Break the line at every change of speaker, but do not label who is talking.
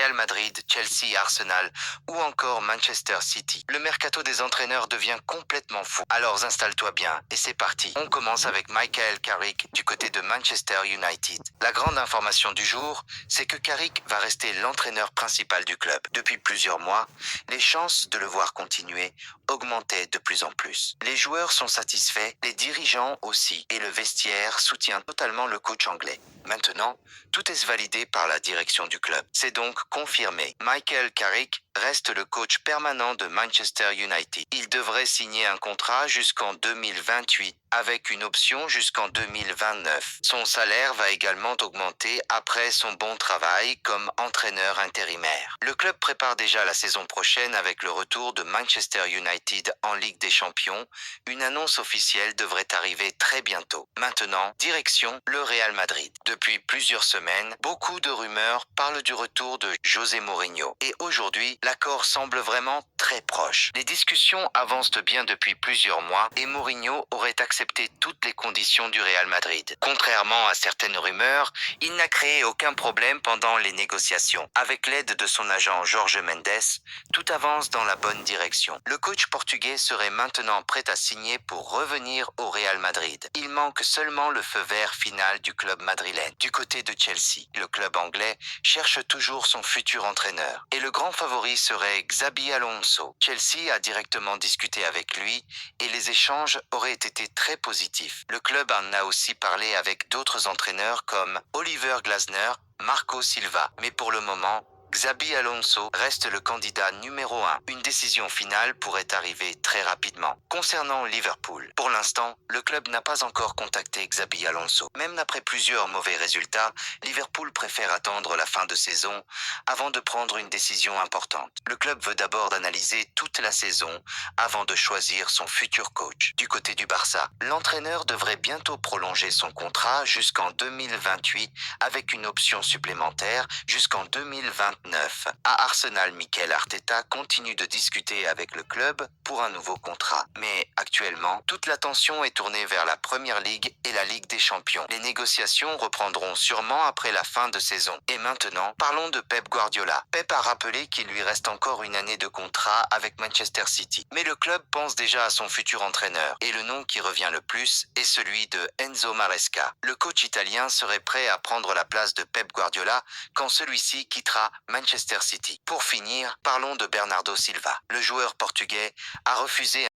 Real Madrid, Chelsea, Arsenal ou encore Manchester City. Le mercato des entraîneurs devient complètement fou. Alors installe-toi bien et c'est parti. On commence avec Michael Carrick du côté de Manchester United. La grande information du jour, c'est que Carrick va rester l'entraîneur principal du club. Depuis plusieurs mois, les chances de le voir continuer augmentaient de plus en plus. Les joueurs sont satisfaits, les dirigeants aussi, et le vestiaire soutient totalement le coach anglais. Maintenant, tout est validé par la direction du club. C'est donc confirmé. Michael Carrick reste le coach permanent de Manchester United. Il devrait signer un contrat jusqu'en 2028 avec une option jusqu'en 2029. Son salaire va également augmenter après son bon travail comme entraîneur intérimaire. Le club prépare déjà la saison prochaine avec le retour de Manchester United en Ligue des Champions. Une annonce officielle devrait arriver très bientôt. Maintenant, direction le Real Madrid. Depuis plusieurs semaines, beaucoup de rumeurs parlent du retour de José Mourinho. Et aujourd'hui, l'accord semble vraiment très proche. Les discussions avancent bien depuis plusieurs mois et Mourinho aurait accepté toutes les conditions du Real Madrid. Contrairement à certaines rumeurs, il n'a créé aucun problème pendant les négociations. Avec l'aide de son agent Jorge Mendes, tout avance dans la bonne direction. Le coach portugais serait maintenant prêt à signer pour revenir au Real Madrid. Il manque seulement le feu vert final du club madrilène. Du côté de Chelsea, le club anglais cherche toujours son futur entraîneur. Et le grand favori serait Xabi Alonso. Chelsea a directement discuté avec lui et les échanges auraient été très positifs. Le club en a aussi parlé avec d'autres entraîneurs comme Oliver Glasner, Marco Silva. Mais pour le moment, Xabi Alonso reste le candidat numéro 1. Une décision finale pourrait arriver très rapidement. Concernant Liverpool, pour l'instant, le club n'a pas encore contacté Xabi Alonso. Même après plusieurs mauvais résultats, Liverpool préfère attendre la fin de saison avant de prendre une décision importante. Le club veut d'abord analyser toute la saison avant de choisir son futur coach. Du côté du Barça, l'entraîneur devrait bientôt prolonger son contrat jusqu'en 2028 avec une option supplémentaire jusqu'en 2029. À Arsenal, Mikel Arteta continue de discuter avec le club pour un nouveau contrat. Mais actuellement, toute l'attention est tournée vers la Premier League et la Ligue des Champions. Les négociations reprendront sûrement après la fin de saison. Et maintenant, parlons de Pep Guardiola. Pep a rappelé qu'il lui reste encore une année de contrat avec Manchester City. Mais le club pense déjà à son futur entraîneur. Et le nom qui revient le plus est celui de Enzo Maresca. Le coach italien serait prêt à prendre la place de Pep Guardiola quand celui-ci quittera Manchester City. Pour finir, parlons de Bernardo Silva. Le joueur portugais a refusé